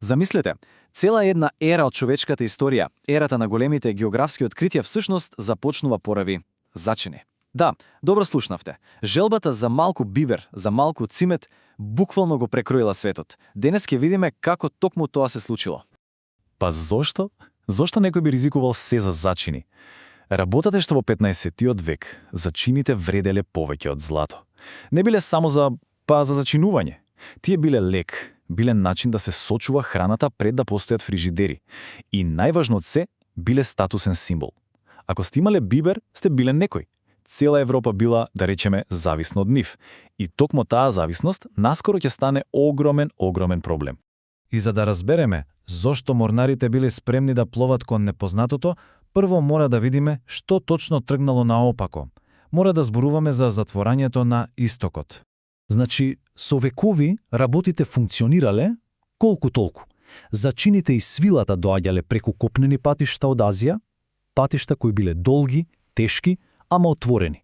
Замислете, цела една ера од човечката историја, ерата на големите географски откритија всушност започнува поради зачини. Да, добро слушнавте. Желбата за малку бибер, за малку цимет, буквално го прекроила светот. Денес ќе видиме како токму тоа се случило. Па зошто? Зошто некој би ризикувал се за зачини? Работата е што во 15-тиот век зачините вределе повеќе од злато. Не биле само за зачинување. Тие биле лек, биле начин да се сочува храната пред да постојат фрижидери. И најважно од се, биле статусен символ. Ако сте имале бибер, сте биле некој. Цела Европа била, да речеме, зависна од нив. И токму таа зависност наскоро ќе стане огромен проблем. И за да разбереме зошто морнарите биле спремни да пловат кон непознатото, прво мора да видиме што точно тргнало наопако. Мора да зборуваме за затворањето на Истокот. Значи, со векови работите функционирале колку толку. Зачините и свилата доаѓале преку копнени патишта од Азија, патишта кои биле долги, тешки, ама отворени.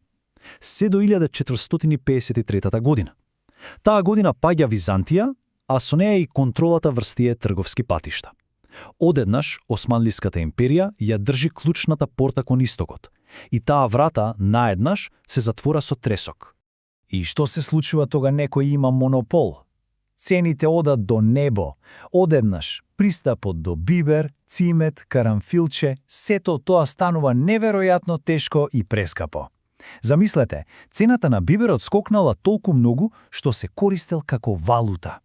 Се до 1453 година. Таа година паѓа Византија, а со неја и контролата врз тие трговски патишта. Одеднаш Османлиската империја ја држи клучната порта кон Истокот, и таа врата наеднаш се затвора со тресок. И што се случува тога некој има монопол? Цените одат до небо. Одеднаш пристапот до бибер, цимет, карамфилче, сето тоа станува неверојатно тешко и прескапо. Замислете, цената на биберот скокнала толку многу што се користел како валута.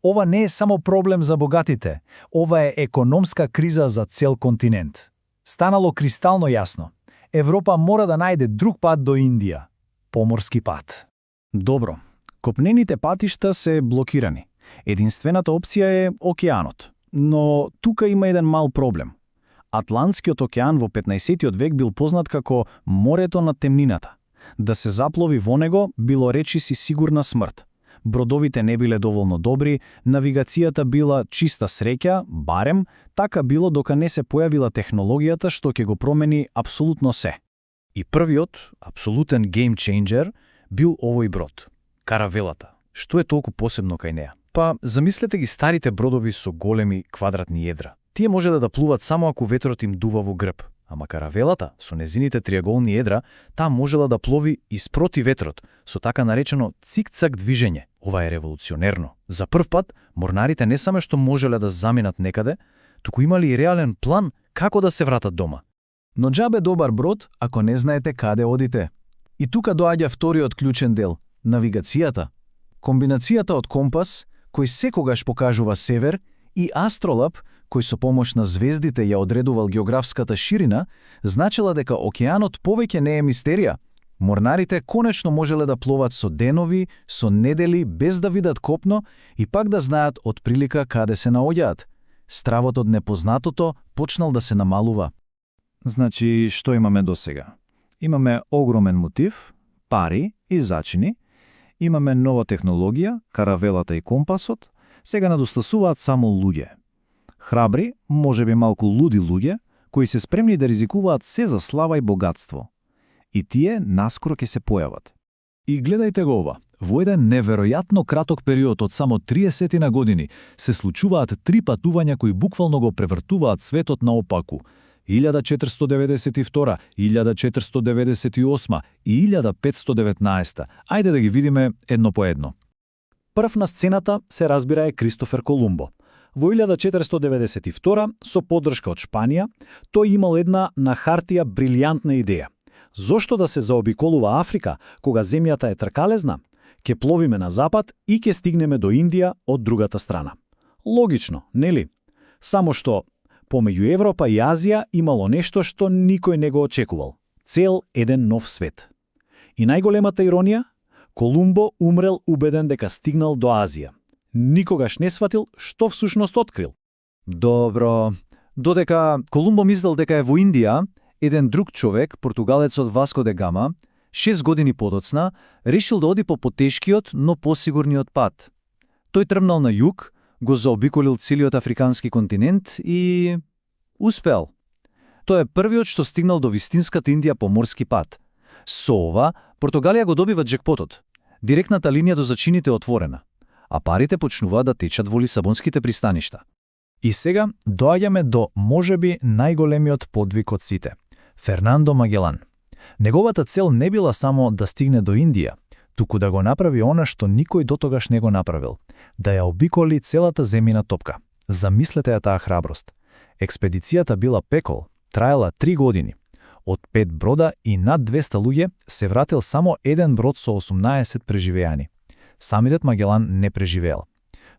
Ова не е само проблем за богатите, ова е економска криза за цел континент. Станало кристално јасно. Европа мора да најде друг пат до Индија. Поморски пат. Добро, копнените патишта се блокирани. Единствената опција е океанот. Но тука има еден мал проблем. Атлантскиот океан во 15-тиот век бил познат како морето на темнината. Да се заплови во него било речиси сигурна смрт. Бродовите не биле доволно добри, навигацијата била чиста среќа, барем, така било дока не се појавила технологијата што ќе го промени апсолутно се. И првиот, апсолутен game changer, бил овој брод. Каравелата. Што е толку посебно кај неа? Па, замислете ги старите бродови со големи квадратни едра. Тие може да плуват само ако ветрот им дува во грб. Ама каравелата, со незините триаголни едра, таа можела да плови испроти ветрот, со така наречено цик-цак движење. Ова е револуционерно. За прв пат, морнарите не само што можеле да заминат некаде, туку имали и реален план како да се вратат дома. Но џабе добар брод, ако не знаете каде одите. И тука доаѓа вториот клучен дел – навигацијата. Комбинацијата од компас, кој секогаш покажува север, и астролаб, кој со помош на звездите ја одредувал географската ширина, значела дека океанот повеќе не е мистерија. Морнарите конечно можеле да пловат со денови, со недели, без да видат копно и пак да знаат од прилика каде се наоѓаат. Стравот од непознатото почнал да се намалува. Значи, што имаме досега? Имаме огромен мотив, пари и зачини, имаме нова технологија, каравелата и компасот, сега недостасуваат само луѓе. Храбри, можеби малку луди луѓе, кои се спремни да ризикуваат се за слава и богатство. И тие наскоро ќе се појават. И гледајте го ова. Во еден неверојатно краток период од само 30 на години се случуваат 3 патувања кои буквално го превртуваат светот наопаку. 1492, 1498 и 1519. Ајде да ги видиме едно по едно. Прв на сцената се разбира е Кристофер Колумбо. Во 1492, со поддршка од Шпанија, тој имал една на хартија брилјантна идеја. Зошто да се заобиколува Африка, кога земјата е тркалезна? Ке пловиме на запад и ке стигнеме до Индија од другата страна. Логично, нели? Само што помеѓу Европа и Азија имало нешто што никој не го очекувал. Цел еден нов свет. И најголемата иронија? Колумбо умрел убеден дека стигнал до Азија. Никогаш не сватил што всушност открил. Добро. Додека Колумбо мислел дека е во Индија, еден друг човек, португалецот Васко де Гама, 6 години подоцна, решил да оди по потешкиот, но посигурниот пат. Тој трмнал на југ, го заобиколил целиот африкански континент и успел. Тој е првиот што стигнал до вистинската Индија по морски пат. Со ова, Португалија го добива джекпотот. Директната линија до зачините е отворена, а парите почнуваат да течат во лисабонските пристаништа. И сега доаѓаме до можеби најголемиот подвиг од сите – Фернандо Магелан. Неговата цел не била само да стигне до Индија, туку да го направи она што никој дотогаш не го направил – да ја обиколи целата земјина топка. Замислете ја таа храброст. Експедицијата била пекол, траела 3 години. Од 5 брода и над 200 луѓе се вратил само еден брод со 18 преживеани. Самиот Магелан не преживеел.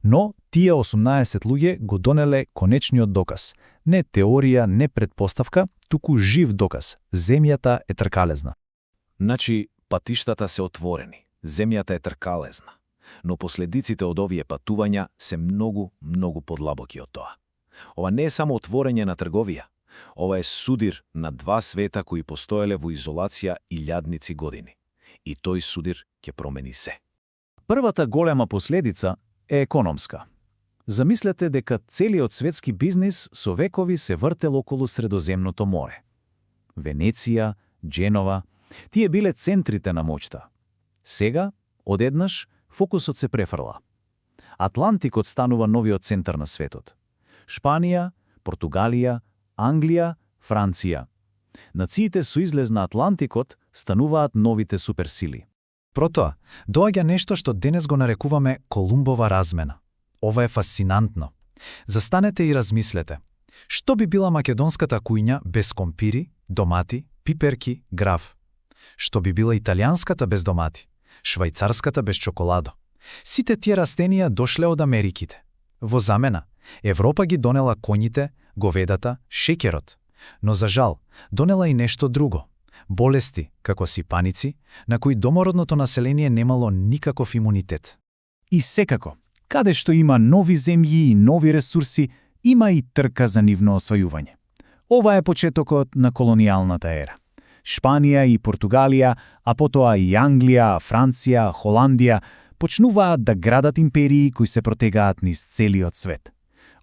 Но тие 18 луѓе го донеле конечниот доказ. Не теорија, не предпоставка, туку жив доказ. Земјата е тркалезна. Значи, патиштата се отворени, земјата е тркалезна, но последиците од овие патувања се многу, многу подлабоки од тоа. Ова не е само отворење на трговија, ова е судир на два света кои постоеле во изолација илјадници години. И тој судир ќе промени се. Првата голема последица е економска. Замислете дека целиот светски бизнис со векови се вртел околу Средоземното море. Венеција, Дженова, тие биле центрите на моќта. Сега, одеднаш, фокусот се префрла. Атлантикот станува новиот центар на светот. Шпанија, Португалија, Англија, Франција. Нациите со излез на Атлантикот стануваат новите суперсили. Протоа, доаѓа нешто што денес го нарекуваме Колумбова размена. Ова е фасцинантно. Застанете и размислете. Што би била македонската кујња без компири, домати, пиперки, граф? Што би била италијанската без домати? Швајцарската без чоколадо? Сите тие растенија дошле од Америките. Во замена, Европа ги донела коњите, говедата, шеќерот. Но за жал, донела и нешто друго. Болести, како сипаници, на кои домородното население немало никаков имунитет. И секако, каде што има нови земји и нови ресурси, има и трка за нивно освојување. Ова е почетокот на колонијалната ера. Шпанија и Португалија, а потоа и Англија, Франција, Холандија почнуваат да градат империи кои се протегаат низ целиот свет.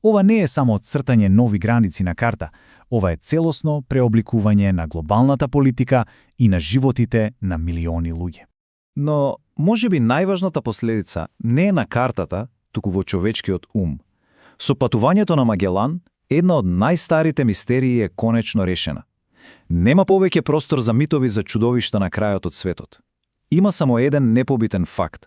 Ова не е само цртање нови граници на карта, ова е целосно преобликување на глобалната политика и на животите на милиони луѓе. Но, можеби најважната последица не е на картата, туку во човечкиот ум. Со патувањето на Магелан, една од најстарите мистерии е конечно решена. Нема повеќе простор за митови за чудовишта на крајот од светот. Има само еден непобитен факт.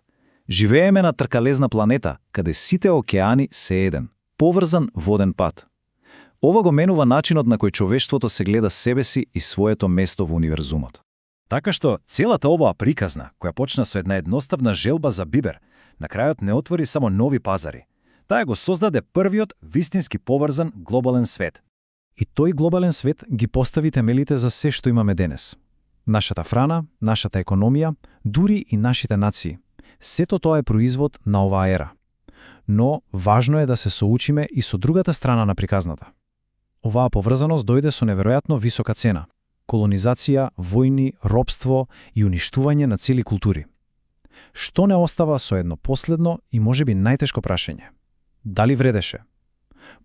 Живееме на тркалезна планета, каде сите океани се еден, поврзан воден пат. Ова го менува начинот на кој човештвото се гледа себе си и своето место во универзумот. Така што целата оваа приказна, која почна со една едноставна желба за бибер, на крајот не отвори само нови пазари. Таа го создаде првиот вистински поврзан глобален свет. И тој глобален свет ги постави темелите за се што имаме денес. Нашата франа, нашата економија, дури и нашите нации. Сето тоа е производ на оваа ера. Но важно е да се соучиме и со другата страна на приказната. Оваа поврзаност дојде со неверојатно висока цена. Колонизација, војни, робство и уништување на цели култури. Што не остава со едно последно и можеби најтешко прашање? Дали вредеше?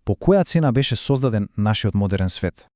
По која цена беше создаден нашиот модерен свет?